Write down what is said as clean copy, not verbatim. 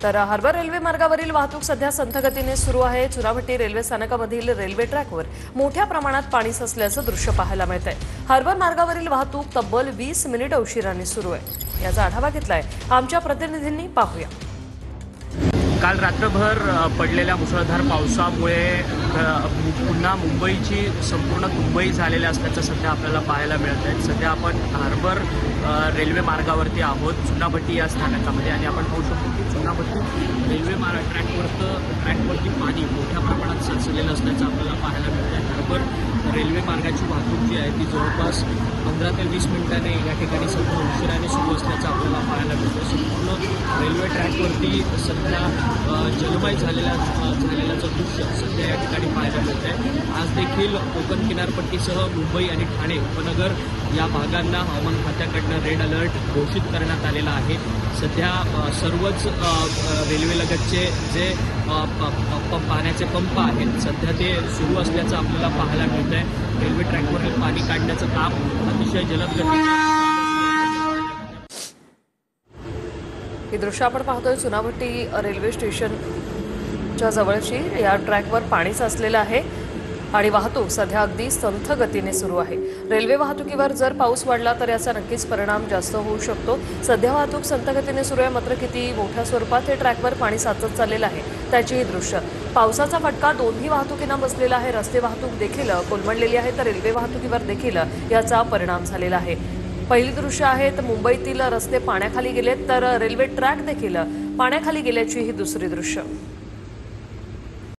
तर harbour railway मार्गावरील वाहतूक सध्या संथ गतीने सुरू आहे। चुनाभट्टी रेल्वे स्थानकामधील रेल्वे ट्रॅकवर मोठ्या प्रमाणात पाणी साचल्याचं दृश्य पाहायला मिळतंय। हार्बर मार्गावरील वाहतूक तब्बल 20 मिनिट उशिराने सुरू आहे। याचा आढावा घेतलाय आमच्या प्रतिनिधींनी, पाहूया। काल रात्रभर पडलेल्या मुसळधार पावसामुळे पुन्हा मुंबईची संपूर्ण तुंबई झालेली असल्याचं सध्या आपल्याला पाहायला मिळत आहे। सध्या आपण हार्बर रेल्वे मार्गावरती आहोत, चुनाभट्टी या स्थानकामध्ये, आणि आपण पाहू शकतो की चुनाभट्टी रेल्वे ट्रॅकवरती पाणी मोठ्या प्रमाणात साचलेलं असल्याचं आपल्याला पाहायला मिळत आहे। हार्बर रेल्वे मार्गाची वाहतूक जी आहे ती जवळपास 15 ते 20 मिनिटांनी या ठिकाणी सध्या उशिराने सुरू असल्याचं आपल्याला पाहायला मिळतं। संपूर्ण रेल्वे ट्रॅकवरती सध्या जलमय झालेल्याचं दृश्य सध्या या ठिकाणी पाहायला मिळत आहे। आज देखील कोकण किनारपट्टीसह मुंबई आणि ठाणे उपनगर या भागांना हवामान खात्याकडनं रेड अलर्ट घोषित करण्यात आलेला आहे। सध्या सर्वच रेल्वेलगतचे जे पाण्याचे पंप आहेत सध्या ते सुरू असल्याचं आपल्याला पाहायला मिळत आहे। रेल्वे ट्रॅकवरील पाणी काढण्याचं काम अतिशय जलद गतीने ही दृश्य आपण पाहतोय चुनाभट्टी रेल्वे स्टेशनच्या जवळची। या ट्रॅकवर पाणी साचलेलं आहे आणि वाहतूक सध्या अगदी संथ गतीने सुरू आहे। रेल्वे वाहतुकीवर जर पाऊस वाढला तर याचा नक्कीच परिणाम जास्त होऊ शकतो। सध्या वाहतूक संथ गतीने सुरू आहे, मात्र किती मोठ्या स्वरूपात हे ट्रॅकवर पाणी साचत चाललेलं आहे त्याची ही दृश्य। पावसाचा फटका दोन्ही वाहतुकींना बसलेला आहे। रस्ते वाहतूक देखील कोलमडलेली आहे, तर रेल्वे वाहतुकीवर देखील याचा परिणाम झालेला आहे। पहिली दृश्य आहेत मुंबईतील रस्ते पाण्याखाली गेलेत, तर रेल्वे ट्रॅक देखील पाण्याखाली गेल्याची ही दुसरी दृश्य।